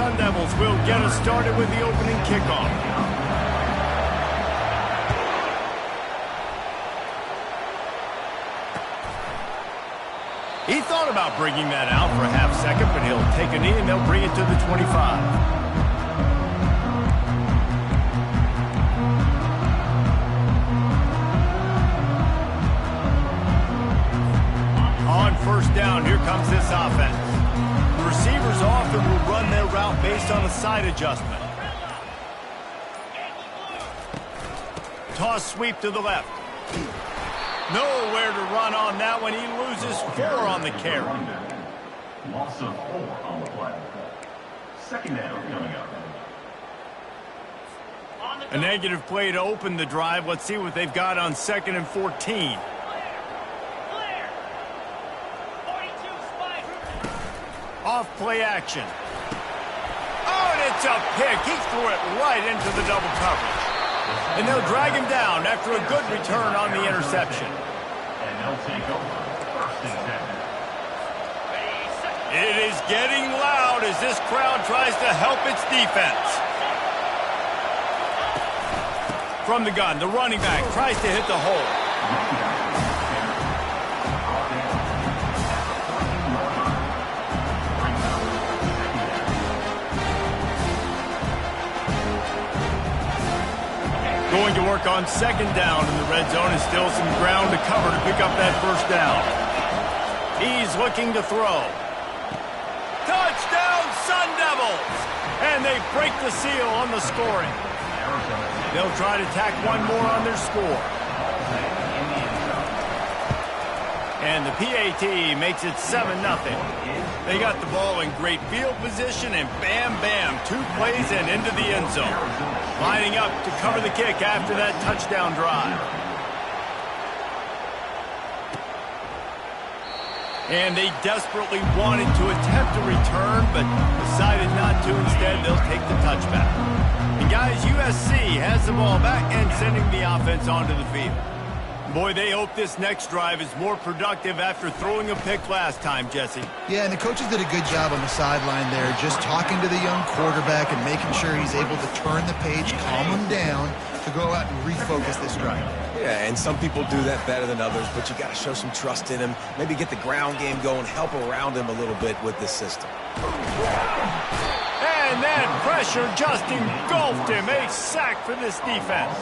Sun Devils will get us started with the opening kickoff. He thought about bringing that out for a half second, but he'll take a knee and they'll bring it to the 25. On first down, here comes this offense. The receivers often will run their route based on a side adjustment. Toss sweep to the left. Nowhere to run on that one. He loses 4 on the carry. Loss of 4 on the play. Second down coming up. A negative play to open the drive. Let's see what they've got on 2nd and 14. Off play action. Oh, and it's a pick. He threw it right into the double coverage. And they'll drag him down after a good return on the interception. And they'll take over. First and 10. It is getting loud as this crowd tries to help its defense. From the gun, the running back tries to hit the hole. Going to work on 2nd down in the red zone, and still some ground to cover to pick up that first down. He's looking to throw. Touchdown, Sun Devils! And they break the seal on the scoring. They'll try to tack one more on their score. And the PAT makes it 7-0. They got the ball in great field position, and bam, bam, 2 plays and into the end zone. Lining up to cover the kick after that touchdown drive. And they desperately wanted to attempt a return, but decided not to. Instead, they'll take the touchback. And guys, USC has the ball back and sending the offense onto the field. Boy, they hope this next drive is more productive after throwing a pick last time, Jesse. Yeah, and the coaches did a good job on the sideline there, just talking to the young quarterback and making sure he's able to turn the page, calm him down, to go out and refocus this drive. Yeah, and some people do that better than others, but you got to show some trust in him, maybe get the ground game going, help around him a little bit with this system. And then pressure just engulfed him. A sack for this defense.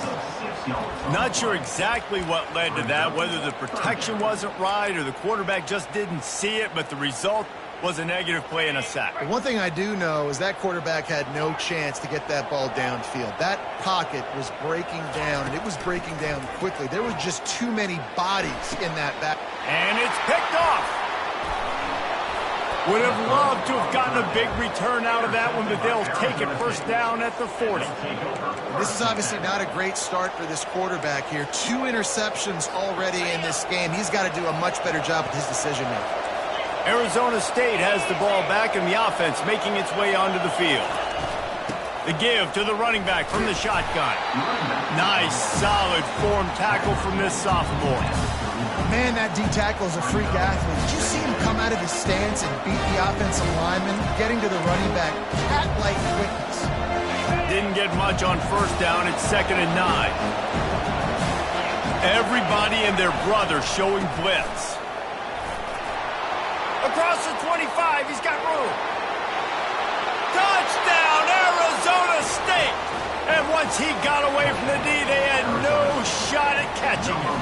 Not sure exactly what led to that, whether the protection wasn't right or the quarterback just didn't see it, but the result was a negative play and a sack. One thing I do know is that quarterback had no chance to get that ball downfield. That pocket was breaking down, and it was breaking down quickly. There were just too many bodies in that back. And it's picked off. Would have loved to have gotten a big return out of that one, but they'll take it first down at the 40. This is obviously not a great start for this quarterback here. 2 interceptions already in this game. He's got to do a much better job with his decision-making. Arizona State has the ball back and the offense making its way onto the field. The give to the running back from the shotgun. Nice, solid form tackle from this sophomore. Man, that D-tackle is a freak athlete. Did you see him come out of his stance and beat the offensive lineman, getting to the running back? Cat-like quickness. Didn't get much on first down. It's 2nd and 9. Everybody and their brother showing blitz. Across the 25, he's got room. Touchdown, Arizona State! And once he got away from the D, they had no shot at catching him.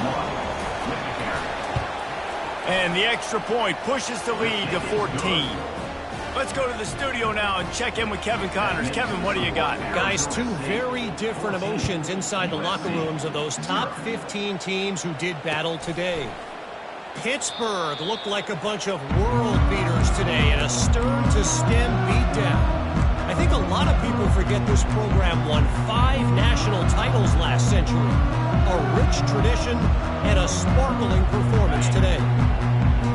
And the extra point pushes the lead to 14. Let's go to the studio now and check in with Kevin Connors. Kevin, what do you got? Guys, 2 very different emotions inside the locker rooms of those top 15 teams who did battle today. Pittsburgh looked like a bunch of world beaters today in a stern-to-stem beatdown. I think a lot of people forget this program won 5 national titles last century. A rich tradition and a sparkling performance today.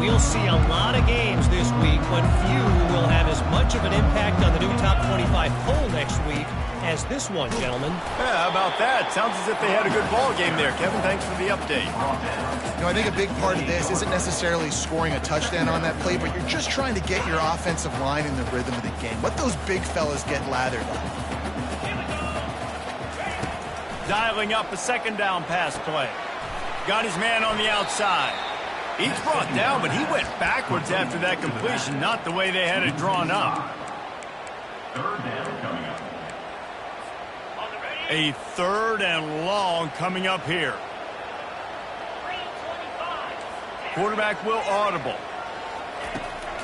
We'll see a lot of games this week, but few will have as much of an impact on the new top 25 poll next week as this one, gentlemen. Yeah, how about that? Sounds as if they had a good ball game there. Kevin, thanks for the update. You know, I think a big part of this isn't necessarily scoring a touchdown on that play, but you're just trying to get your offensive line in the rhythm of the game. Let those big fellas get lathered up. Dialing up a second down pass play. Got his man on the outside. He's brought down, but he went backwards after that completion, not the way they had it drawn up. Third down coming up. A third and long coming up here. Quarterback will audible.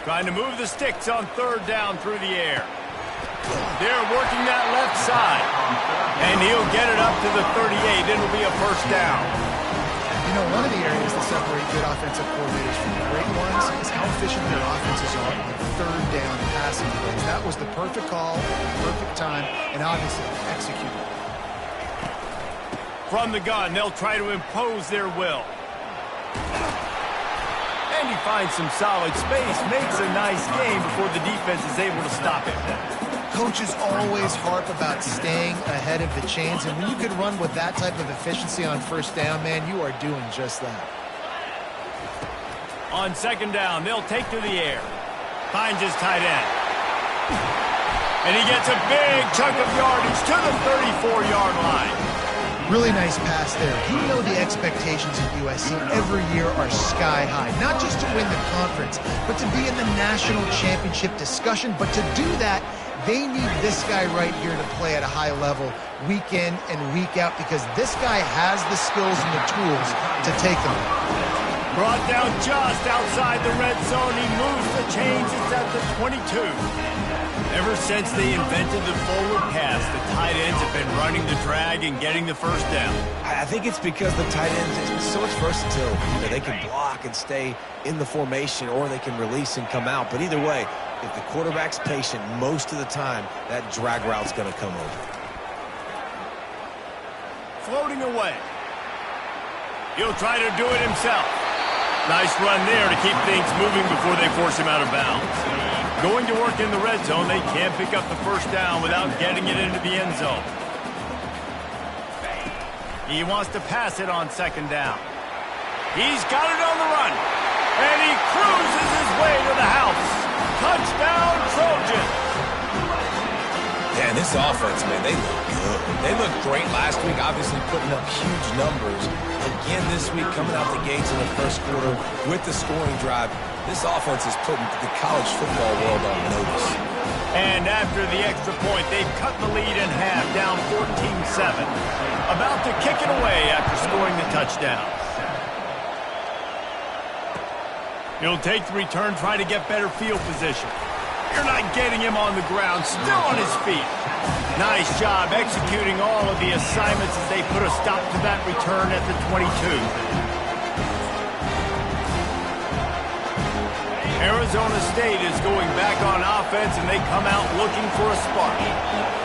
Trying to move the sticks on third down through the air. They're working that left side. And he'll get it up to the 38. It'll be a first down. You know, one of the areas that separate good offensive coordinators from the great ones is how efficient their offenses are on third down passing plays. That was the perfect call, perfect time, and obviously executed. From the gun, they'll try to impose their will. And he finds some solid space, makes a nice game before the defense is able to stop him. Coaches always harp about staying ahead of the chains, and when you can run with that type of efficiency on first down, man, you are doing just that. On second down, they'll take to the air. Finds his tight end. And he gets a big chunk of yardage to the 34-yard line. Really nice pass there. You know the expectations at USC every year are sky high. Not just to win the conference, but to be in the national championship discussion. But to do that, they need this guy right here to play at a high level week in and week out, because this guy has the skills and the tools to take them. Brought down just outside the red zone. He moves the chains. It's at the 22. Ever since they invented the forward pass, the tight ends have been running the drag and getting the first down. I think it's because the tight ends is so much versatility. You know, they can block and stay in the formation, or they can release and come out. But either way, if the quarterback's patient most of the time, that drag route's going to come over. Floating away. He'll try to do it himself. Nice run there to keep things moving before they force him out of bounds. Going to work in the red zone, they can't pick up the first down without getting it into the end zone. He wants to pass it on second down. He's got it on the run. And he cruises his way to the house. Touchdown, Trojans. Yeah, and this offense, man, they look good. They looked great last week, obviously putting up huge numbers. Again this week, coming out the gates in the first quarter with the scoring drive. This offense is putting the college football world on notice. And after the extra point, they've cut the lead in half, down 14-7. About to kick it away after scoring the touchdown. He'll take the return, try to get better field position. You're not getting him on the ground, still on his feet. Nice job executing all of the assignments as they put a stop to that return at the 22. Arizona State is going back on offense, and they come out looking for a spark.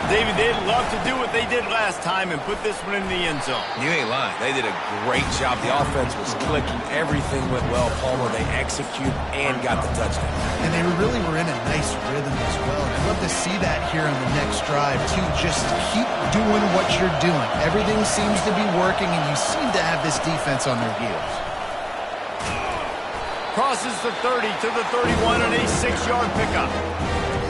David, they'd love to do what they did last time and put this one in the end zone. You ain't lying. They did a great job. The offense was clicking. Everything went well. Palmer, they executed and got the touchdown. And they really were in a nice rhythm as well. And I'd love to see that here on the next drive, too. Just keep doing what you're doing. Everything seems to be working, and you seem to have this defense on their heels. Crosses the 30 to the 31 and a 6-yard pickup.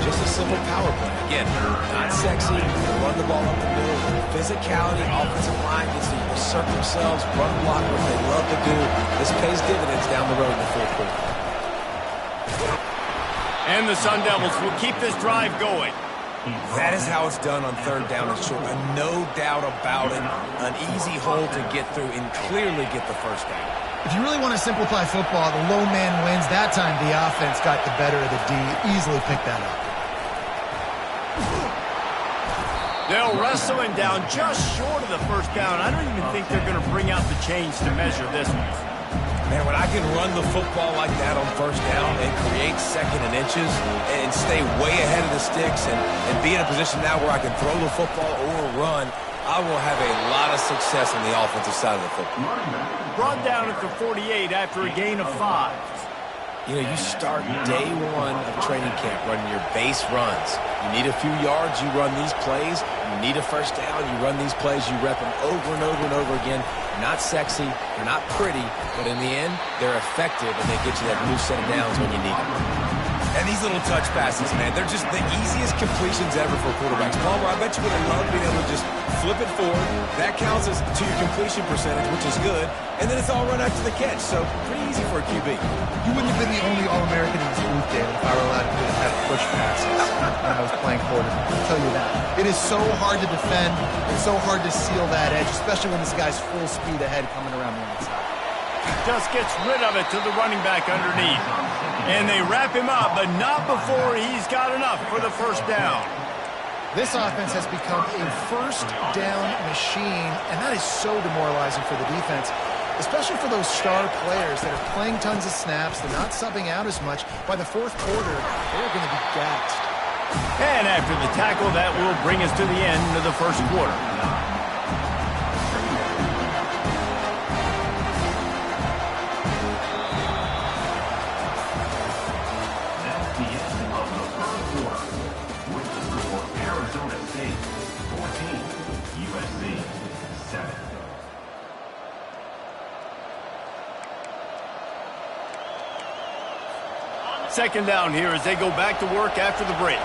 Just a simple power play. Again, not sexy. Run the ball up the middle. Physicality, offensive line gets to assert themselves, run block, what they love to do. This pays dividends down the road in the fourth quarter. And the Sun Devils will keep this drive going. That is how it's done on third down and short. No doubt about it. An easy hole to get through and clearly get the first down. If you really want to simplify football, the low man wins. That time the offense got the better of the D. Easily picked that up. They'll wrestle him down just short of the first down. I don't even think they're going to bring out the chains to measure this one. Man, when I can run the football like that on first down and create second and inches and stay way ahead of the sticks and be in a position now where I can throw the football or run, I will have a lot of success on the offensive side of the football. Brought down at the 48 after a gain of 5. You know, you start day one of training camp running your base runs. You need a few yards, you run these plays. You need a first down, you run these plays. You rep them over and over and over again. They're not sexy, they're not pretty, but in the end, they're effective, and they get you that new set of downs when you need them. And these little touch passes, man, they're just the easiest completions ever for quarterbacks. Palmer, I bet you would have loved being able to just flip it forward. That counts as to your completion percentage, which is good. And then it's all run after the catch, so pretty easy for a QB. You wouldn't have been the only All-American in this booth, David, if I were allowed to have push passes when I was playing quarterback. I'll tell you that. It is so hard to defend. It's so hard to seal that edge, especially when this guy's full speed ahead coming around the outside. Just gets rid of it to the running back underneath. And they wrap him up, but not before he's got enough for the first down. This offense has become a first down machine, and that is so demoralizing for the defense, especially for those star players that are playing tons of snaps. They're not subbing out as much. By the fourth quarter, they're going to be gassed. And after the tackle, that will bring us to the end of the first quarter. Second down here as they go back to work after the break.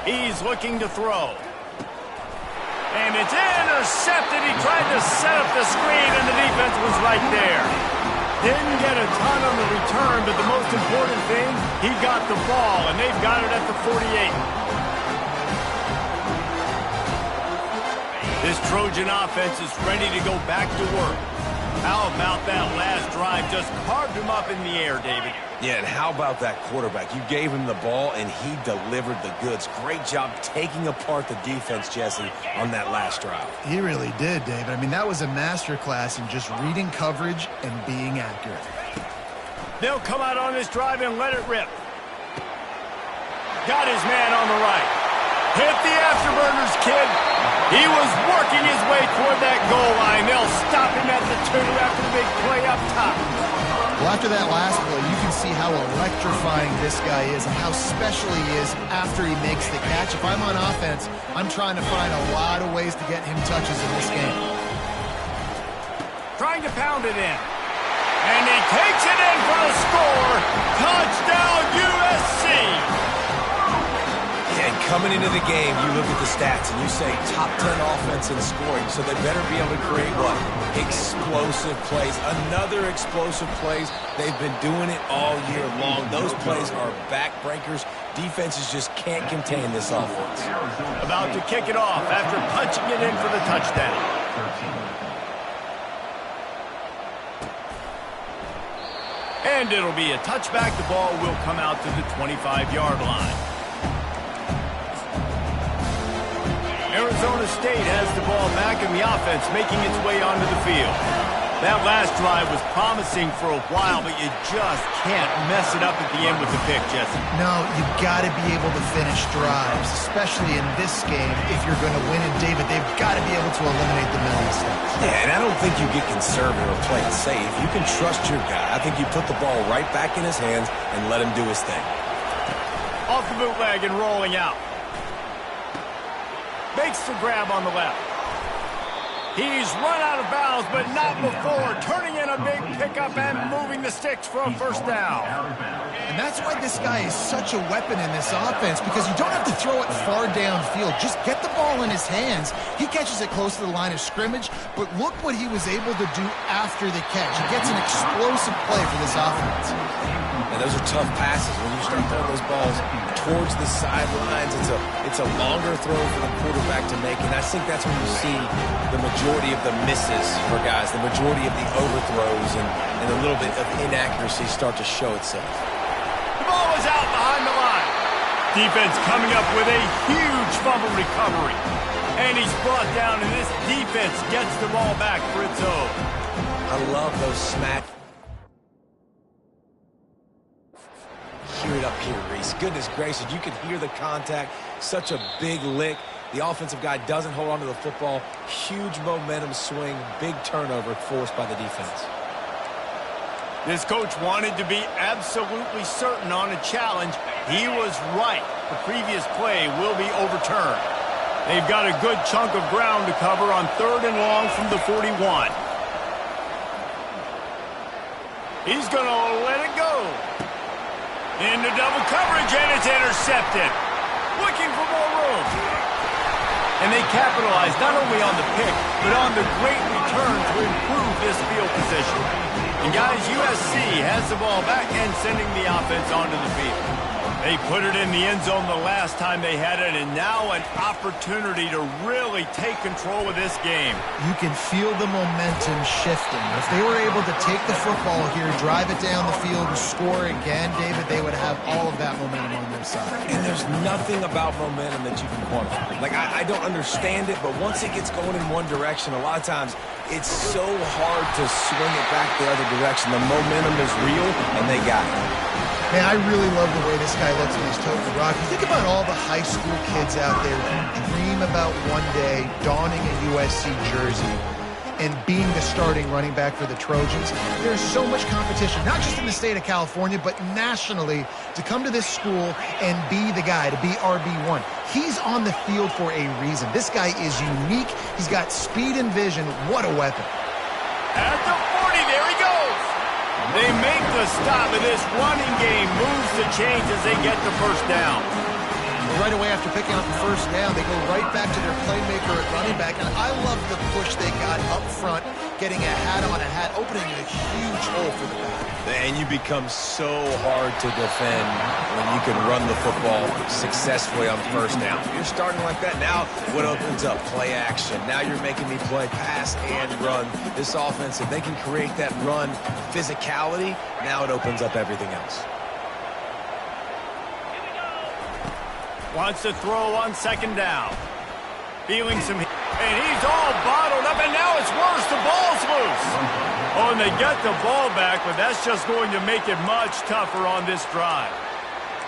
He's looking to throw. And it's intercepted. He tried to set up the screen, and the defense was right there. Didn't get a ton on the return, but the most important thing, he got the ball, and they've got it at the 48. This Trojan offense is ready to go back to work. How about that last drive? Just carved him up in the air, David. Yeah, and how about that quarterback? You gave him the ball, and he delivered the goods. Great job taking apart the defense, Jesse, on that last drive. He really did, David. I mean, that was a masterclass in just reading coverage and being accurate. They'll come out on this drive and let it rip. Got his man on the right. Hit the afterburners, kid. He was working his way toward that goal line. They'll stop him at the 2 after the big play up top. Well, after that last play, you can see how electrifying this guy is and how special he is after he makes the catch. If I'm on offense, I'm trying to find a lot of ways to get him touches in this game. Trying to pound it in. And he takes it in for the score. Touchdown, USC. And coming into the game, you look at the stats and you say top 10 offense in scoring, so they better be able to create what? Explosive plays. Another explosive plays. They've been doing it all year long. Those plays are backbreakers. Defenses just can't contain this offense. About to kick it off after punching it in for the touchdown. And it'll be a touchback. The ball will come out to the 25-yard line. Arizona State has the ball back in the offense, making its way onto the field. That last drive was promising for a while, but you just can't mess it up at the end with the pick, Jesse. No, you've got to be able to finish drives, especially in this game. If you're going to win it, David, they've got to be able to eliminate the middle mistakes. Yeah, and I don't think you get conservative or play it safe. You can trust your guy. I think you put the ball right back in his hands and let him do his thing. Off the bootleg and rolling out. Makes the grab on the left. He's run out of bounds, but not before turning in a big pickup and moving the sticks for a first down. And that's why this guy is such a weapon in this offense, because you don't have to throw it far downfield. Just get the ball in his hands. He catches it close to the line of scrimmage, but look what he was able to do after the catch. He gets an explosive play for this offense. And those are tough passes. When you start throwing those balls towards the sidelines, it's a longer throw for the quarterback to make, and I think that's when you see the majority of the misses for guys, the majority of the overthrows, and a little bit of inaccuracy start to show itself. The ball is out behind the line. Defense coming up with a huge fumble recovery. And he's brought down, and this defense gets the ball back for its own. I love those smack. Hear it up here, Reese. Goodness gracious, you can hear the contact. Such a big lick. The offensive guy doesn't hold on to the football. Huge momentum swing. Big turnover forced by the defense. This coach wanted to be absolutely certain on a challenge. He was right. The previous play will be overturned. They've got a good chunk of ground to cover on 3rd and long from the 41. He's going to let it go. Into double coverage, and it's intercepted. Looking for more room. And they capitalize not only on the pick, but on the great return to improve this field position. And guys, USC has the ball back and sending the offense onto the field. They put it in the end zone the last time they had it, and now an opportunity to really take control of this game. You can feel the momentum shifting. If they were able to take the football here, drive it down the field, and score again, David, they would have all of that momentum on their side. And there's nothing about momentum that you can quantify. Like, I don't understand it, but once it gets going in one direction, a lot of times it's so hard to swing it back the other direction. The momentum is real, and they got it. Man, I really love the way this guy looks when he's toting the rock. You think about all the high school kids out there who dream about one day donning a USC jersey and being the starting running back for the Trojans. There's so much competition, not just in the state of California, but nationally, to come to this school and be the guy, to be RB1. He's on the field for a reason. This guy is unique. He's got speed and vision. What a weapon. At the 40, there he goes. They make the stop, and this running game moves the chains as they get the first down. Right away after picking up the first down, they go right back to their playmaker at running back. And I love the push they got up front, getting a hat on a hat, opening a huge hole for the back. And you become so hard to defend when you can run the football successfully on first down. You're starting like that. Now what opens up? Play action. Now you're making me play pass and run. This offense, if they can create that run physicality, now it opens up everything else. Wants to throw on 2nd down. Feeling some... And he's all bottled up, and now it's worse. The ball's loose. Oh, and they get the ball back, but that's just going to make it much tougher on this drive.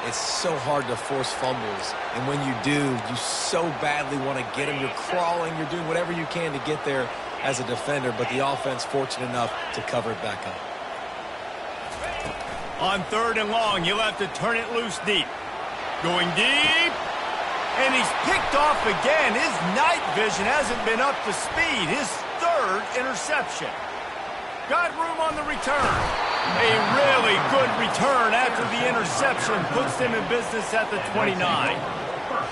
It's so hard to force fumbles, and when you do, you so badly want to get them. You're crawling, you're doing whatever you can to get there as a defender, but the offense fortunate enough to cover it back up. On 3rd and long, he'll have to turn it loose deep. Going deep. And he's picked off again. His night vision hasn't been up to speed. His 3rd interception. Got room on the return. A really good return after the interception puts them in business at the 29.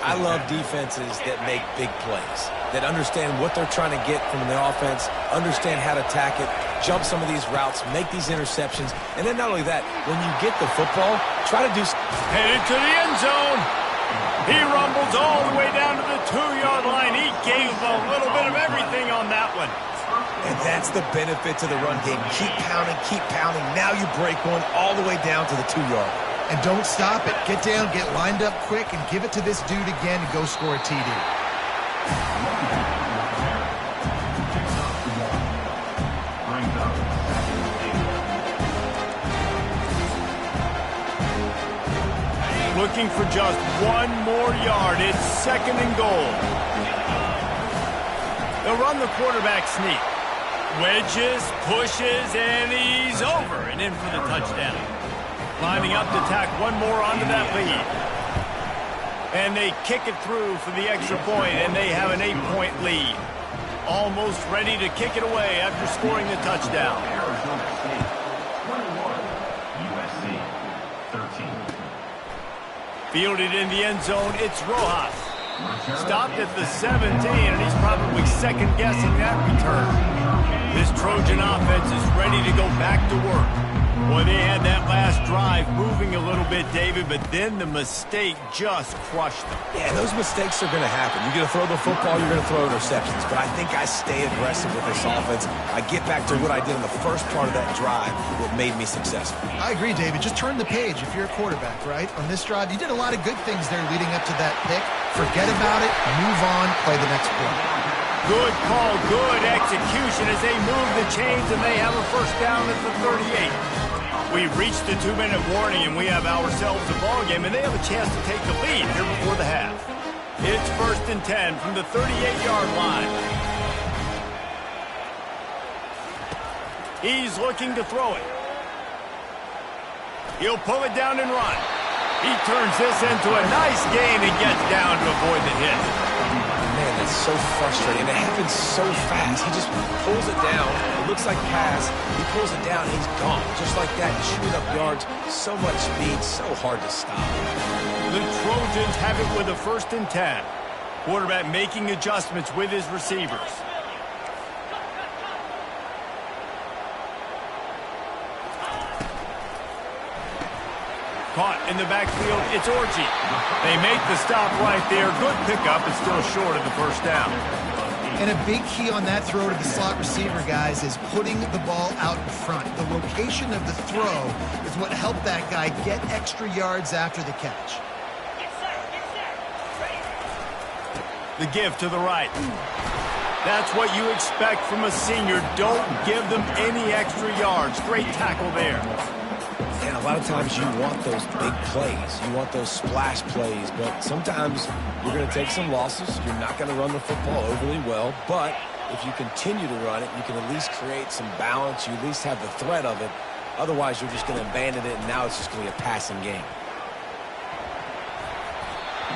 I love defenses that make big plays, that understand what they're trying to get from the offense, understand how to attack it, jump some of these routes, make these interceptions, and then not only that, when you get the football, try to do... Headed to the end zone. He rumbles all the way down to the 2-yard line. He gave a little bit of everything on that one. And that's the benefit to the run game. Keep pounding, keep pounding. Now you break one all the way down to the 2-yard line. And don't stop it. Get down, get lined up quick, and give it to this dude again and go score a TD. Looking for just one more yard. It's 2nd and goal. They'll run the quarterback sneak. Wedges, pushes, and he's over and in for the touchdown. Lining up to tack one more onto that lead. And they kick it through for the extra point, and they have an 8-point lead. Almost ready to kick it away after scoring the touchdown. Arizona State 21, USC 13. Fielded in the end zone, it's Rojas. Stopped at the 17, and he's probably second-guessing that return. This Trojan offense is ready to go back to work. Boy, they had that last drive moving a little bit, David, but then the mistake just crushed them. Yeah, those mistakes are going to happen. You're going to throw the football, you're going to throw interceptions. But I think I stay aggressive with this offense. I get back to what I did in the first part of that drive, what made me successful. I agree, David. Just turn the page if you're a quarterback, right? On this drive, you did a lot of good things there leading up to that pick. Forget about it, move on, play the next play. Good call, good execution as they move the chains, and they have a first down at the 38. We've reached the 2-minute warning, and we have ourselves a ball game, and they have a chance to take the lead here before the half. It's 1st and 10 from the 38-yard line. He's looking to throw it. He'll pull it down and run. He turns this into a nice gain and gets down to avoid the hit. Man, that's so frustrating. It happens so fast. He just pulls it down. It looks like pass. He pulls it down, and he's gone. Just like that, chewing up yards. So much speed, so hard to stop. The Trojans have it with a 1st and 10. Quarterback making adjustments with his receivers. Caught in the backfield, it's Orji. They make the stop right there. Good pickup, but still short of the 1st down. And a big key on that throw to the slot receiver, guys, is putting the ball out in front. The location of the throw is what helped that guy get extra yards after the catch. The give to the right. That's what you expect from a senior. Don't give them any extra yards. Great tackle there. And a lot of times you want those big plays. You want those splash plays. But sometimes you're going to take some losses. You're not going to run the football overly well. But if you continue to run it, you can at least create some balance. You at least have the threat of it. Otherwise, you're just going to abandon it, and now it's just going to be a passing game.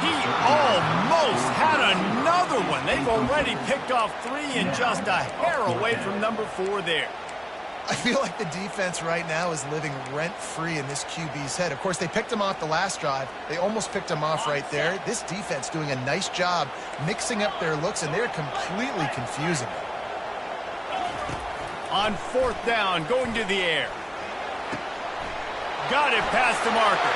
He almost had another one. They've already picked off 3 and just a hair away from number 4 there. I feel like the defense right now is living rent-free in this QB's head. Of course, they picked him off the last drive. They almost picked him off right there. This defense doing a nice job mixing up their looks, and they're completely confusing them. On 4th down, going to the air. Got it past the marker.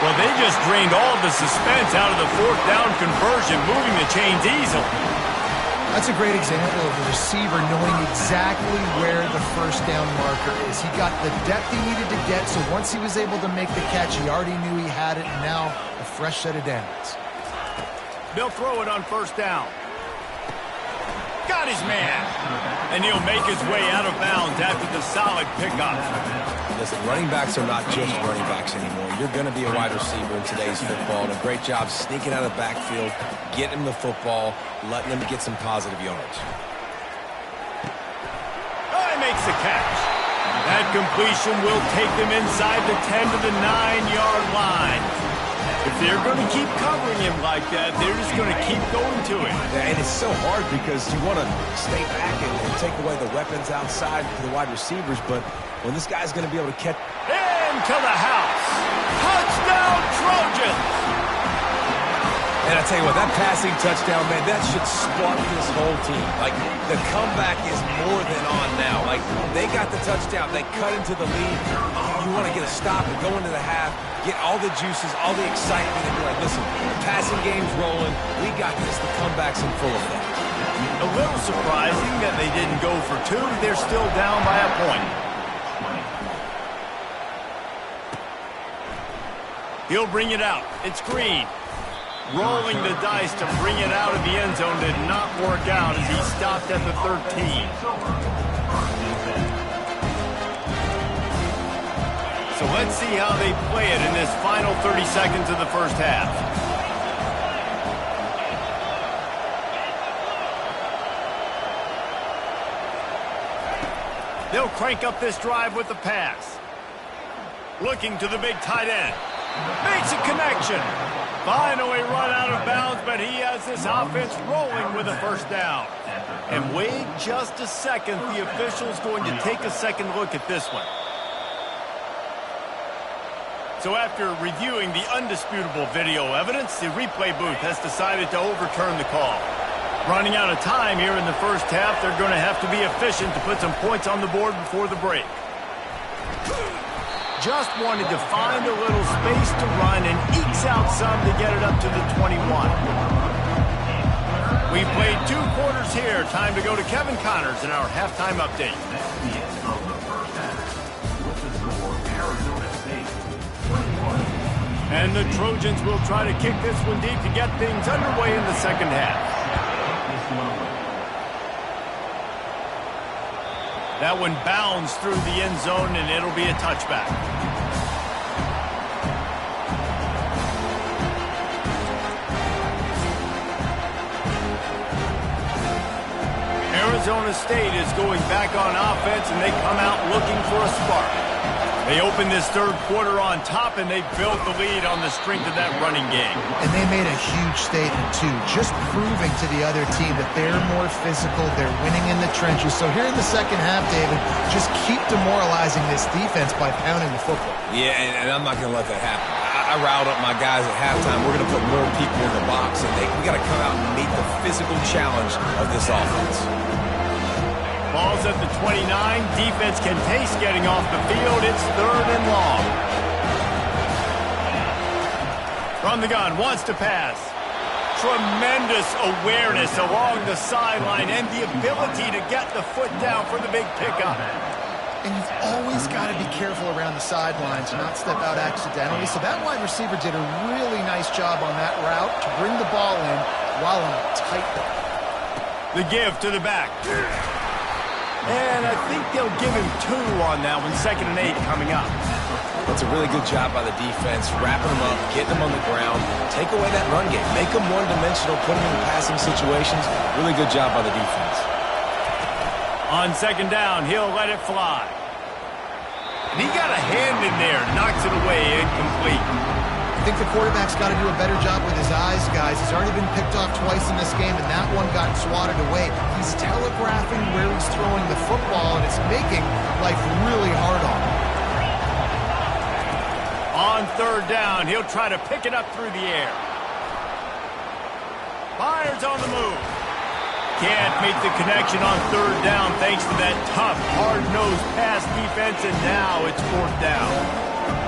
Well, they just drained all the suspense out of the 4th down conversion, moving the chains easily. That's a great example of the receiver knowing exactly where the 1st down marker is. He got the depth he needed to get, so once he was able to make the catch, he already knew he had it, and now a fresh set of downs. They'll throw it on 1st down. Got his man. And he'll make his way out of bounds after the solid pickup. Listen, running backs are not just running backs anymore. You're going to be a wide receiver in today's football, and a great job sneaking out of the backfield, getting him the football, letting him get some positive yards. Oh, he makes the catch. That completion will take them inside the 10 to the 9-yard line. If they're going to keep covering him like that, they're just going to keep going to him. Yeah, and it's so hard because you want to stay back and take away the weapons outside for the wide receivers, but when this guy's going to be able to catch... Into the house. Touchdown, Trojans. And I tell you what, that passing touchdown, man, that should spark this whole team. Like, the comeback is more than on now. Like, they got the touchdown. They cut into the lead. You want to get a stop and go into the half, get all the juices, all the excitement, and be like, listen, the passing game's rolling. We got this. The comeback's in full effect. A little surprising that they didn't go for 2. They're still down by a point. He'll bring it out. It's Green. Rolling the dice to bring it out of the end zone did not work out as he stopped at the 13. So let's see how they play it in this final 30 seconds of the 1st half. They'll crank up this drive with the pass. Looking to the big tight end. Makes a connection. Finally run out of bounds, but he has this offense rolling with a 1st down. And wait just a second. The official's going to take a second look at this one. So after reviewing the undisputable video evidence, the replay booth has decided to overturn the call. Running out of time here in the 1st half, they're going to have to be efficient to put some points on the board before the break. Just wanted to find a little space to run and ekes out some to get it up to the 21. We played 2 quarters here. Time to go to Kevin Connors in our halftime update. And the Trojans will try to kick this one deep to get things underway in the 2nd half. That one bounds through the end zone, and it'll be a touchback. Arizona State is going back on offense, and they come out looking for a spark. They opened this third quarter on top, and they built the lead on the strength of that running game. And they made a huge statement, too, just proving to the other team that they're more physical, they're winning in the trenches. So here in the second half, David, just keep demoralizing this defense by pounding the football. Yeah, and I'm not going to let that happen. I riled up my guys at halftime. We're going to put more people in the box, and we got to come out and meet the physical challenge of this offense. Ball's at the 29. Defense can taste getting off the field. It's 3rd and long. From the gun, wants to pass. Tremendous awareness along the sideline and the ability to get the foot down for the big pickup. And you've always got to be careful around the sideline to not step out accidentally. So that wide receiver did a really nice job on that route to bring the ball in while on a tight one. The give to the back. And I think they'll give him 2 on that one. 2nd and 8 coming up. That's a really good job by the defense, wrapping them up, getting them on the ground, take away that run game, make them one-dimensional, put them in passing situations. Really good job by the defense. On 2nd down, he'll let it fly. And he got a hand in there, knocks it away, incomplete. I think the quarterback's got to do a better job with his eyes, guys. He's already been picked off twice in this game, and that one got swatted away. He's telegraphing where he's throwing the football, and it's making life really hard on him. On 3rd down, he'll try to pick it up through the air. Fires on the move. Can't make the connection on 3rd down thanks to that tough, hard-nosed pass defense, and now it's 4th down.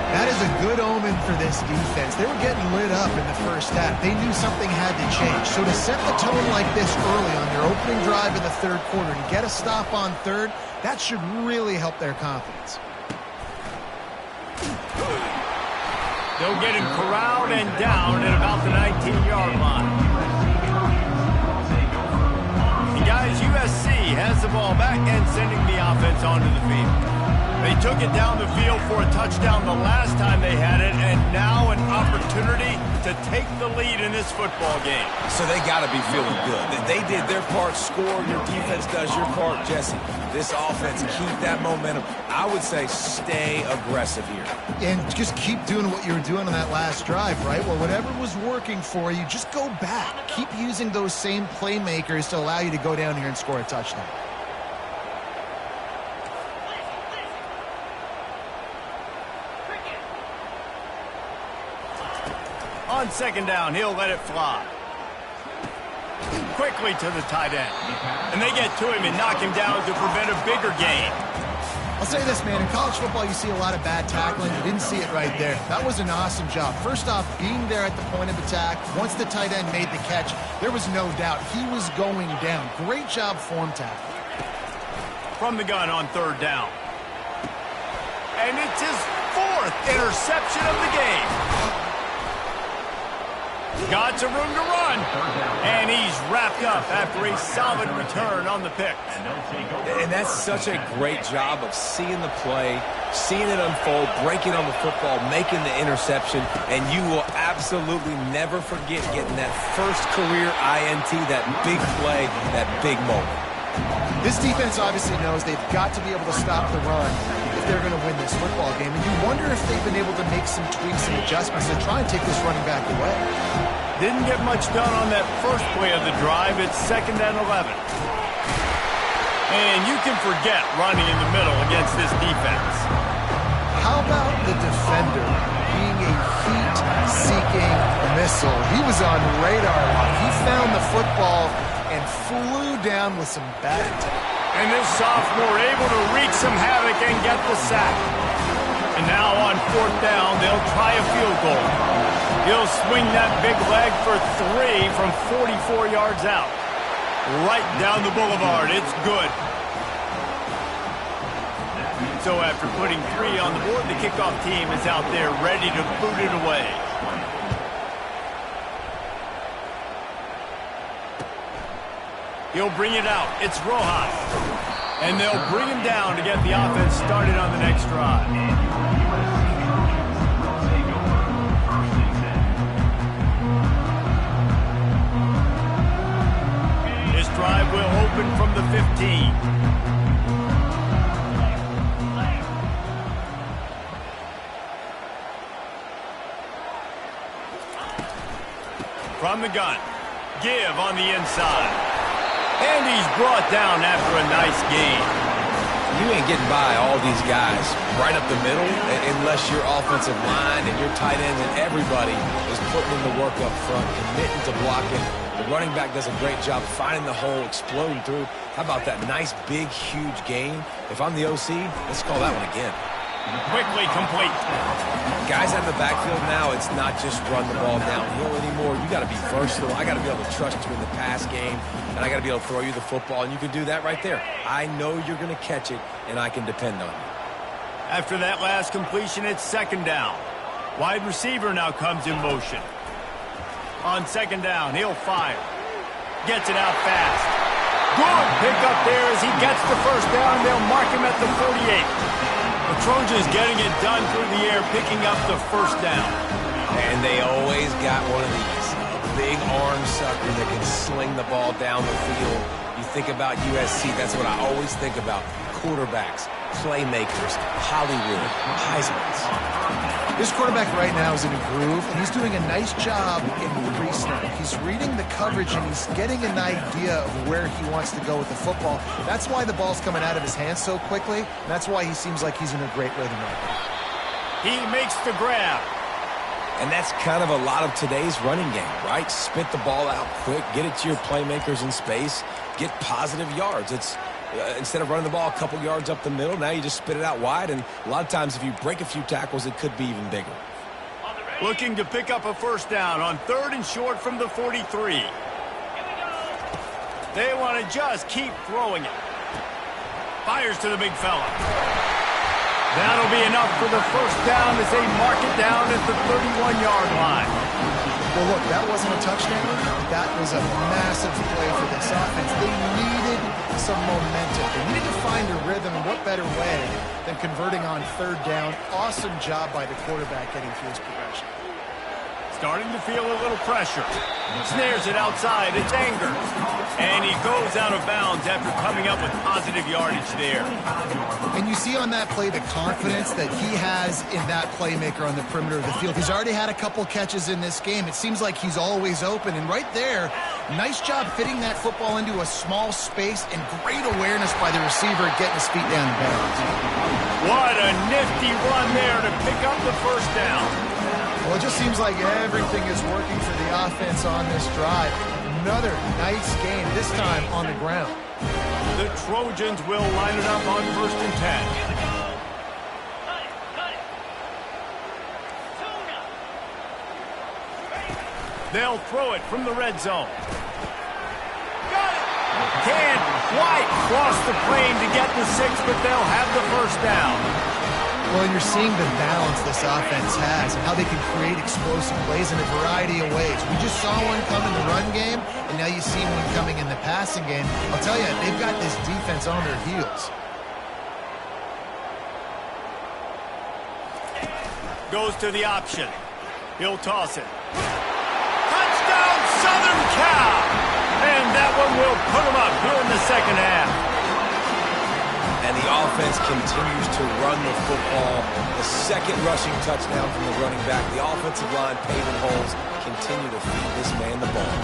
That is a good omen for this defense. They were getting lit up in the first half. They knew something had to change. So to set the tone like this early on their opening drive in the 3rd quarter and get a stop on 3rd, that should really help their confidence. They'll get him corralled and down at about the 19-yard line. And guys, USC has the ball back and sending the offense onto the field. They took it down the field for a touchdown the last time they had it, and now an opportunity to take the lead in this football game. So they got to be feeling good. They did their part, score, your defense does your part, Jesse. This offense, keep that momentum. I would say stay aggressive here. And just keep doing what you were doing on that last drive, right? Well, whatever was working for you, just go back. Keep using those same playmakers to allow you to go down here and score a touchdown. On 2nd down, he'll let it fly. Quickly to the tight end. And they get to him and knock him down to prevent a bigger gain. I'll say this, man. In college football, you see a lot of bad tackling. You didn't see it right there. That was an awesome job. First off, being there at the point of attack. Once the tight end made the catch, there was no doubt he was going down. Great job form tackling. From the gun on 3rd down. And it's his 4th interception of the game. Got some room to run. And he's wrapped up after a solid return on the pick. And that's such a great job of seeing the play, seeing it unfold, breaking on the football, making the interception, and you will absolutely never forget getting that first career INT, that big play, that big moment. This defense obviously knows they've got to be able to stop the run if they're going to win this football game. And you wonder if they've been able to make some tweaks and adjustments to try and take this running back away. Didn't get much done on that first play of the drive. It's 2nd and 11. And you can forget running in the middle against this defense. How about the defender being a heat-seeking missile? He was on radar lock. He found the football and flew down with some bad attack. And this sophomore able to wreak some havoc and get the sack. And now on 4th down, they'll try a field goal. He'll swing that big leg for 3 from 44 yards out. Right down the boulevard. It's good. So after putting 3 on the board, the kickoff team is out there ready to boot it away. He'll bring it out. It's Rojas. And they'll bring him down to get the offense started on the next drive. This drive will open from the 15. From the gun. Give on the inside. And he's brought down after a nice gain. You ain't getting by all these guys right up the middle unless your offensive line and your tight ends and everybody is putting in the work up front, committing to blocking. The running back does a great job finding the hole, exploding through. How about that nice, big, huge gain? If I'm the OC, let's call that one again. Quickly complete. Guys out of the backfield now, it's not just run the ball downhill anymore. You got to be versatile. I got to be able to trust you in the pass game, and I got to be able to throw you the football, and you can do that right there. I know you're going to catch it, and I can depend on you. After that last completion, it's second down. Wide receiver now comes in motion. On second down, he'll fire. Gets it out fast. Good pickup there as he gets the first down. They'll mark him at the 48. The Trojans getting it done through the air, picking up the first down. And they always got one of these. A big arm sucker that can sling the ball down the field. You think about USC, that's what I always think about. Quarterbacks, playmakers, Hollywood, Heismans. This quarterback right now is in a groove, and he's doing a nice job in pre-snap. He's reading the coverage, and he's getting an idea of where he wants to go with the football. That's why the ball's coming out of his hands so quickly, and that's why he seems like he's in a great rhythm right now. He makes the grab. And that's kind of a lot of today's running game, right? Spit the ball out quick, get it to your playmakers in space, get positive yards. It's instead of running the ball a couple yards up the middle, now you just spit it out wide, and a lot of times if you break a few tackles, it could be even bigger. Looking to pick up a first down on third and short from the 43. They want to just keep throwing it. Fires to the big fella. That'll be enough for the first down as they mark it down at the 31-yard line. Well, look, that wasn't a touchdown. That was a massive play for this offense. They needed some momentum. They needed to find a rhythm, and what better way than converting on third down. Awesome job by the quarterback getting through his progression. Starting to feel a little pressure. Snares it outside. It's Anger. And he goes out of bounds after coming up with positive yardage there. And you see on that play the confidence that he has in that playmaker on the perimeter of the field. He's already had a couple catches in this game. It seems like he's always open. And right there, nice job fitting that football into a small space, and great awareness by the receiver getting his feet down the bounds. What a nifty run there to pick up the first down. Well, it just seems like everything is working for the offense on this drive. Another nice game, this time on the ground. The Trojans will line it up on 1st and 10. They'll throw it from the red zone. Got it! Can't quite cross the plane to get the 6, but they'll have the first down. Well, you're seeing the balance this offense has and how they can create explosive plays in a variety of ways. We just saw one come in the run game, and now you see one coming in the passing game. I'll tell you, they've got this defense on their heels. Goes to the option. He'll toss it. Touchdown, Southern Cal! And that one will put him up here in the second half. And the offense continues to run the football. The second rushing touchdown from the running back. The offensive line paving holes. Continue to feed this man the ball.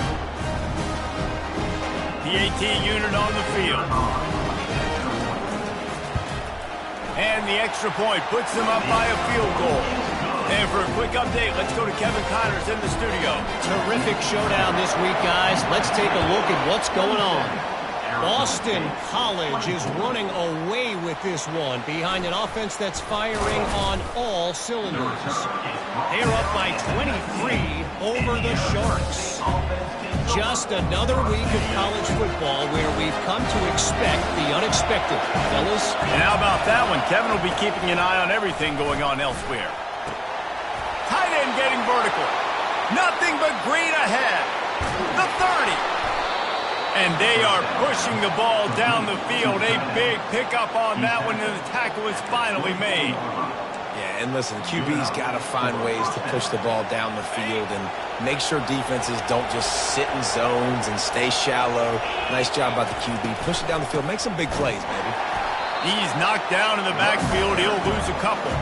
PAT unit on the field. And the extra point puts them up by a field goal. And for a quick update, let's go to Kevin Connors in the studio. Terrific showdown this week, guys. Let's take a look at what's going on. Boston College is running away with this one behind an offense that's firing on all cylinders. They're up by 23 over the Sharks. Just another week of college football where we've come to expect the unexpected. Fellas? And how about that one? Kevin will be keeping an eye on everything going on elsewhere. Tight end getting vertical. Nothing but green ahead. The 30. And they are pushing the ball down the field. A big pickup on that one, and the tackle is finally made. Yeah, and listen, QB's got to find ways to push the ball down the field and make sure defenses don't just sit in zones and stay shallow. Nice job by the QB. Push it down the field. Make some big plays, baby. He's knocked down in the backfield. He'll lose a couple.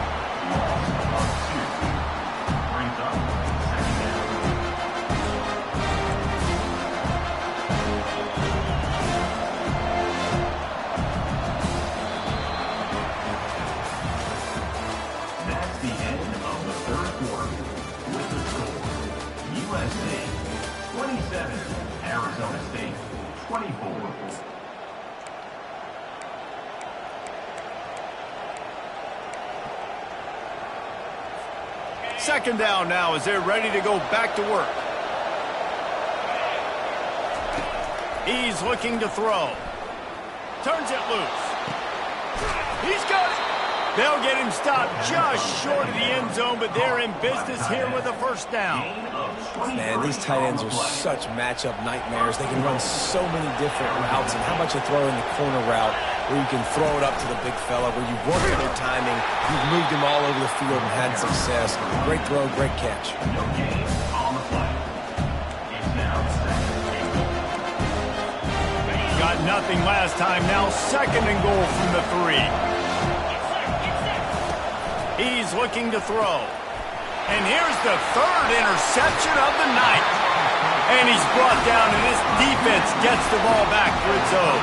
27, Arizona State, 24. Second down now as they're ready to go back to work. He's looking to throw. Turns it loose. He's got it. They'll get him stopped just short of the end zone, but they're in business here with a first down. Man, these tight ends are such matchup nightmares. They can run so many different routes, and how about you throw in the corner route where you can throw it up to the big fella, where you've worked their timing, you've moved him all over the field and had success. Great throw, great catch. No gain on the play. It's now second. Got nothing last time. Now second and goal from the 3. He's looking to throw. And here's the third interception of the night. And he's brought down, and this defense gets the ball back for its own.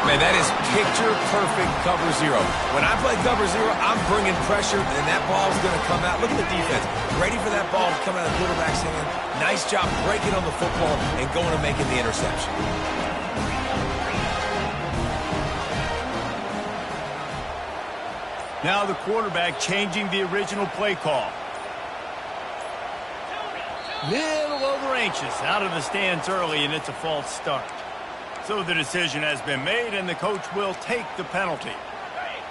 Man, that is picture-perfect cover zero. When I play cover zero, I'm bringing pressure, and that ball's going to come out. Look at the defense. Ready for that ball to come out of the quarterback's hand. Nice job breaking on the football and going and making the interception. Now the quarterback changing the original play call. Little over-anxious out of the stands early, and it's a false start. So the decision has been made, and the coach will take the penalty.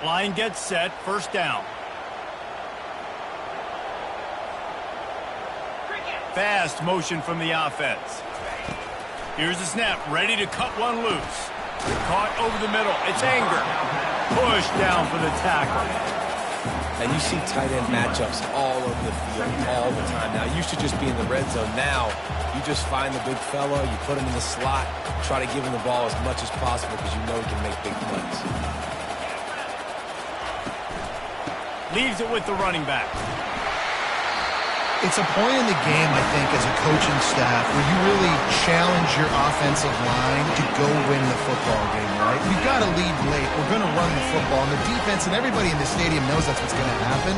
Line gets set, first down. Fast motion from the offense. Here's the snap, ready to cut one loose. Caught over the middle, it's Anger. Pushed down for the tackle. And you see tight end matchups all over the field all the time. Now, it used to just be in the red zone. Now, you just find the big fella, you put him in the slot, try to give him the ball as much as possible because you know he can make big plays. Leaves it with the running back. It's a point in the game, I think, as a coaching staff where you really challenge your offensive line to go win the football game, right? We've got to lead late. We're going to run the football. And the defense and everybody in the stadium knows that's what's going to happen.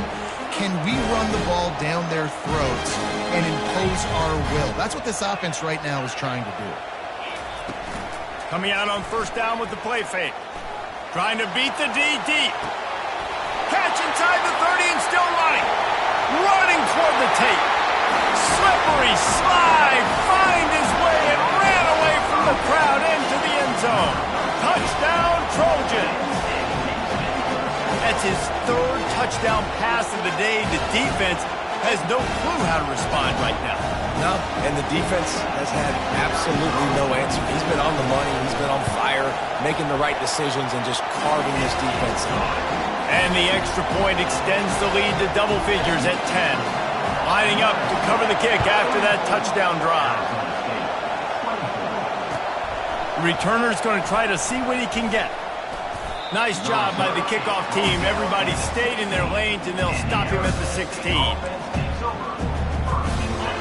Can we run the ball down their throats and impose our will? That's what this offense right now is trying to do. Coming out on first down with the play fake. Trying to beat the D deep. Catch inside the 30 and still running. Running toward the tape. Slippery slide. Find his way and ran away from the crowd into the end zone. Touchdown, Trojans. That's his third touchdown pass of the day. The defense has no clue how to respond right now. No, and the defense has had absolutely no answer. He's been on the money. He's been on fire, making the right decisions and just carving this defense up. And the extra point extends the lead to double figures at 10. Lining up to cover the kick after that touchdown drive. The returner's going to try to see what he can get. Nice job by the kickoff team. Everybody stayed in their lanes, and they'll stop him at the 16.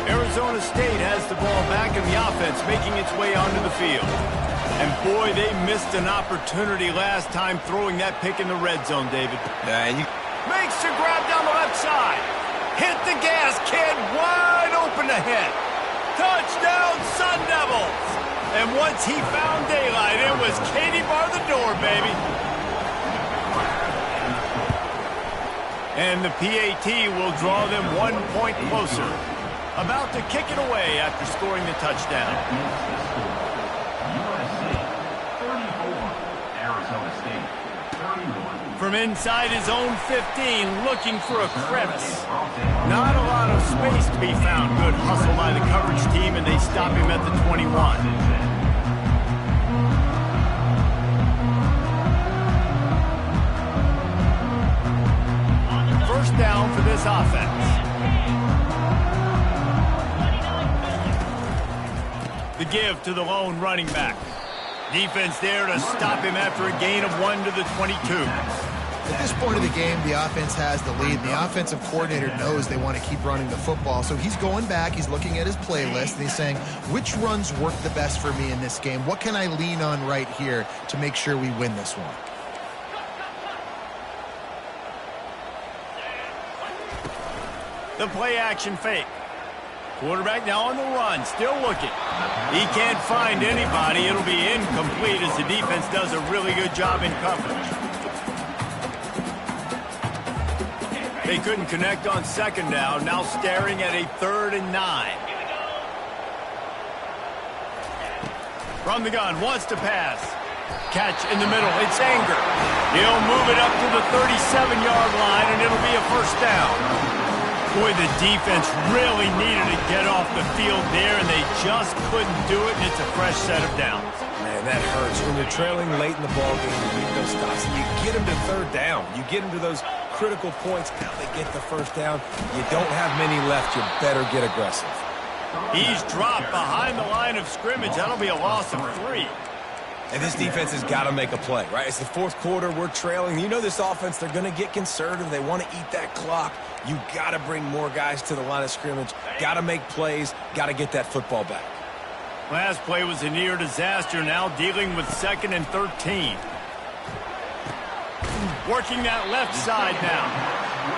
Arizona State has the ball back, and the offense making its way onto the field. And boy, they missed an opportunity last time throwing that pick in the red zone, David. Makes the grab down the left side. Hit the gas, kid. Wide open ahead. Touchdown, Sun Devils. And once he found daylight, it was Katie bar the door, baby. And the PAT will draw them 1 point closer. About to kick it away after scoring the touchdown. From inside his own 15, looking for a crevice. Not a lot of space to be found. Good hustle by the coverage team, and they stop him at the 21. First down for this offense. The give to the lone running back. Defense there to stop him after a gain of 1 to the 22. At this point of the game, the offense has the lead. The offensive coordinator knows they want to keep running the football. So he's going back, he's looking at his playlist, and he's saying, which runs work the best for me in this game? What can I lean on right here to make sure we win this one? The play action fake. Quarterback now on the run, still looking. He can't find anybody. It'll be incomplete as the defense does a really good job in coverage. They couldn't connect on second down. Now staring at a 3rd and 9. From the gun, wants to pass. Catch in the middle, it's Anger. He'll move it up to the 37-yard line, and it'll be a first down. Boy, the defense really needed to get off the field there, and they just couldn't do it, and it's a fresh set of downs. Man, that hurts. When you're trailing late in the ballgame, you need those stops, and you get them to 3rd down. You get them to those critical points. Now they get the first down. You don't have many left. You better get aggressive. He's dropped behind the line of scrimmage. That'll be a loss of 3. And this defense has got to make a play, right? It's the 4th quarter. We're trailing. You know this offense, they're going to get conservative. They want to eat that clock. You got to bring more guys to the line of scrimmage. Got to make plays. Got to get that football back. Last play was a near disaster. Now dealing with 2nd and 13. Working that left side now.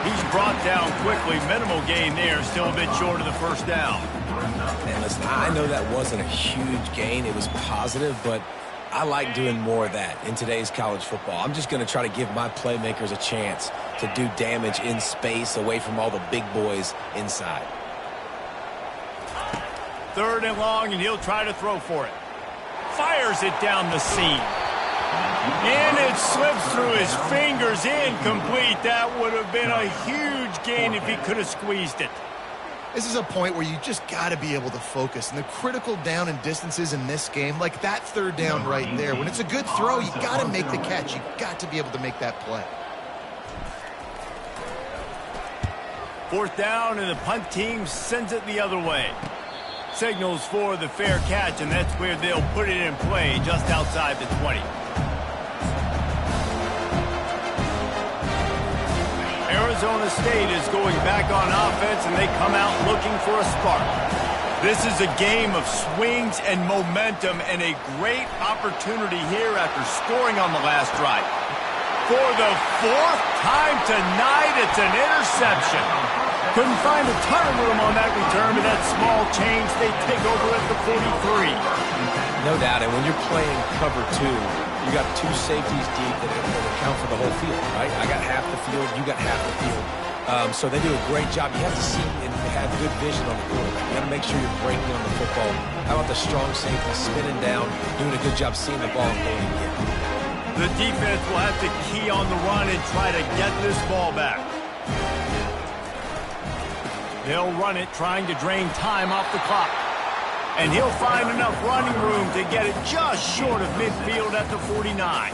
He's brought down quickly. Minimal gain there. Still a bit short of the first down. And listen, I know that wasn't a huge gain. It was positive, but I like doing more of that in today's college football. I'm just going to try to give my playmakers a chance to do damage in space away from all the big boys inside. 3rd and long, and he'll try to throw for it. Fires it down the seam. And it slips through his fingers, incomplete. That would have been a huge gain if he could have squeezed it. This is a point where you just got to be able to focus. And the critical down and distances in this game, like that 3rd down right there, when it's a good throw, you got to make the catch. You got to be able to make that play. 4th down, and the punt team sends it the other way. Signals for the fair catch, and that's where they'll put it in play, just outside the 20. Arizona State is going back on offense, and they come out looking for a spark. This is a game of swings and momentum, and a great opportunity here after scoring on the last drive. For the 4th time tonight, it's an interception. Couldn't find a ton of room on that return, but that small change, they take over at the 43. No doubt, and when you're playing cover 2, you got 2 safeties deep that account for the whole field, right? I got half the field, you got half the field. So they do a great job. You have to see and have good vision on the quarterback. You got to make sure you're breaking on the football. How about the strong safety spinning down, doing a good job seeing the ball and going again? The defense will have to key on the run and try to get this ball back. They'll run it, trying to drain time off the clock. And he'll find enough running room to get it just short of midfield at the 49.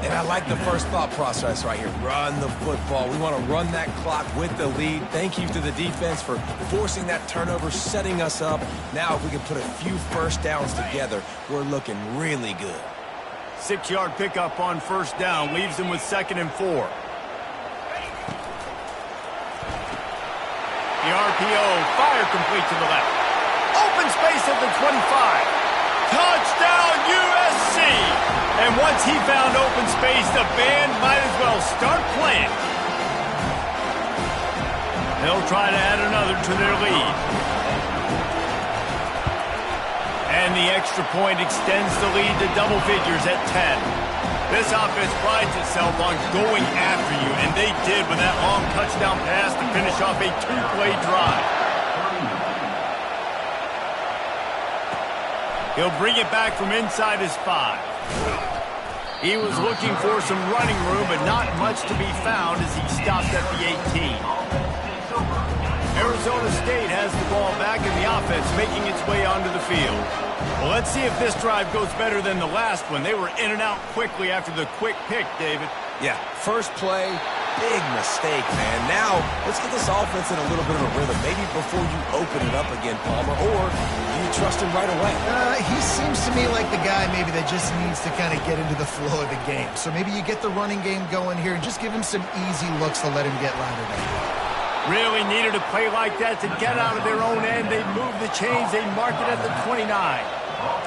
And I like the first thought process right here. Run the football. We want to run that clock with the lead. Thank you to the defense for forcing that turnover, setting us up. Now if we can put a few first downs together, we're looking really good. 6-yard pickup on 1st down leaves them with 2nd and 4. The RPO, fire complete to the left. Open space at the 25. Touchdown, USC! And once he found open space, the band might as well start playing. They'll try to add another to their lead. And the extra point extends the lead to double figures at 10. This offense prides itself on going after you, and they did with that long touchdown pass to finish off a 2-play drive. He'll bring it back from inside his 5. He was looking for some running room, but not much to be found as he stopped at the 18. Arizona State has the ball back in the offense, making its way onto the field. Well, let's see if this drive goes better than the last one. They were in and out quickly after the quick pick, David. Yeah, first play, big mistake, man. Now, let's get this offense in a little bit of a rhythm. Maybe before you open it up again, Palmer, or do you trust him right away? He seems to me like the guy maybe that just needs to kind of get into the flow of the game. So maybe you get the running game going here and just give him some easy looks to let him get louder down. Really needed a play like that to get out of their own end. They move the chains. They mark it at the 29.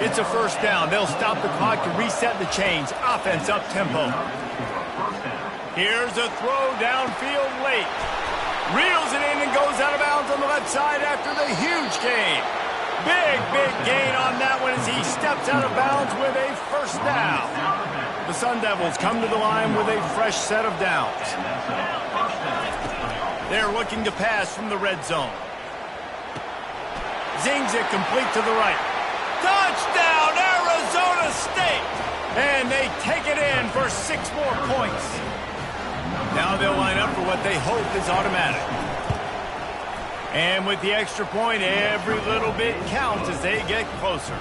It's a first down. They'll stop the clock to reset the chains. Offense up tempo. Here's a throw downfield late. Reels it in and goes out of bounds on the left side after the huge gain. Big gain on that one as he steps out of bounds with a first down. The Sun Devils come to the line with a fresh set of downs. They're looking to pass from the red zone. Zings it complete to the right. Touchdown, Arizona State! And they take it in for 6 more points. Now they'll line up for what they hope is automatic. And with the extra point, every little bit counts as they get closer.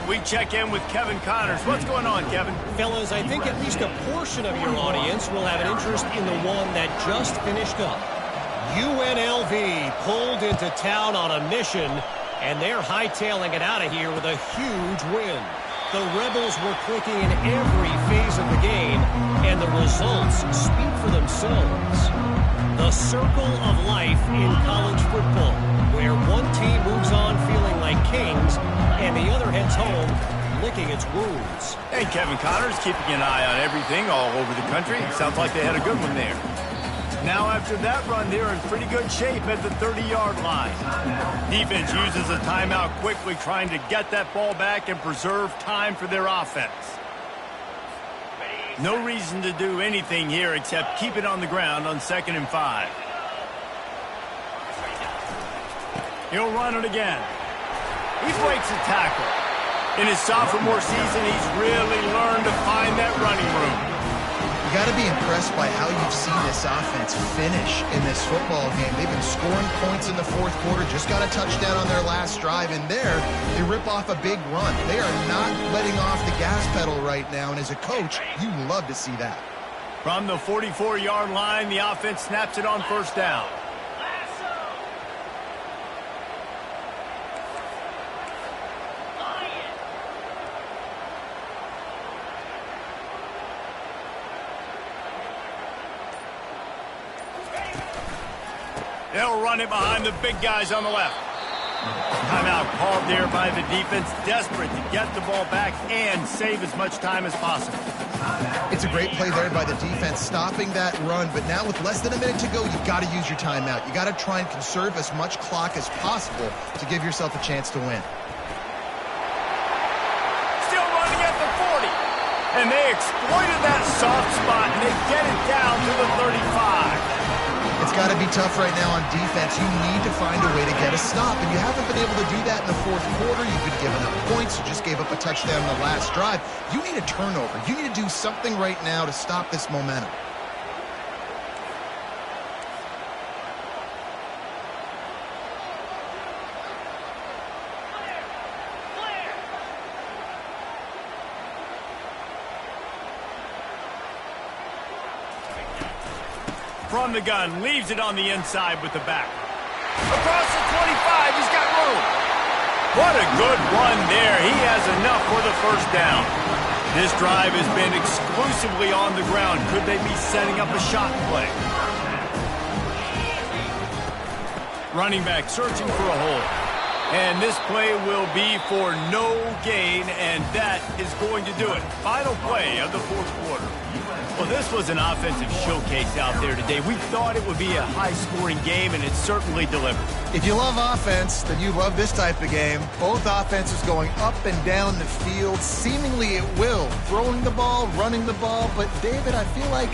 We check in with Kevin Connors. What's going on, Kevin? Fellas, I think at least a portion of your audience will have an interest in the one that just finished up. UNLV pulled into town on a mission, and they're hightailing it out of here with a huge win. The Rebels were clicking in every phase of the game, and the results speak for themselves. The circle of life in college football, where one team moves on feeling like kings, and the other heads home licking its wounds. Hey, Kevin Connors, keeping an eye on everything all over the country. Sounds like they had a good one there. Now, after that run, they're in pretty good shape at the 30-yard line. Defense uses a timeout quickly, trying to get that ball back and preserve time for their offense. No reason to do anything here except keep it on the ground on 2nd and 5. He'll run it again. He breaks a tackle. In his sophomore season, he's really learned to find that running room. You got to be impressed by how you've seen this offense finish in this football game. They've been scoring points in the 4th quarter, just got a touchdown on their last drive, and there they rip off a big run. They are not letting off the gas pedal right now, and as a coach, you love to see that. From the 44-yard line, the offense snaps it on 1st down. They'll run it behind the big guys on the left. Timeout called there by the defense, desperate to get the ball back and save as much time as possible. It's a great play there by the defense, stopping that run, but now with less than a minute to go, you've got to use your timeout. You got to try and conserve as much clock as possible to give yourself a chance to win. Still running at the 40. And they exploited that soft spot, and they get it down to the 35. It's got to be tough right now on defense. You need to find a way to get a stop, and you haven't been able to do that in the 4th quarter. You've been giving up points. You just gave up a touchdown in the last drive. You need a turnover. You need to do something right now to stop this momentum. From the gun, leaves it on the inside with the back. Across the 25, he's got room. What a good run there. He has enough for the 1st down. This drive has been exclusively on the ground. Could they be setting up a shot play? Running back searching for a hole. And this play will be for no gain, and that is going to do it. Final play of the 4th quarter. Well, this was an offensive showcase out there today. We thought it would be a high-scoring game, and it certainly delivered. If you love offense, then you love this type of game. Both offenses going up and down the field, seemingly at will. Throwing the ball, running the ball. But, David, I feel like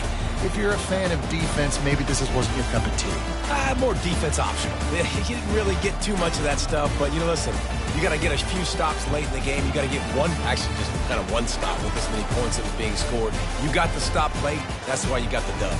if you're a fan of defense, maybe this wasn't your cup of tea. More defense optional. You didn't really get too much of that stuff, but, listen, you got to get a few stops late in the game. You got to get just kind of one stop with this many points that was being scored. You got the stop late. That's why you got the dub.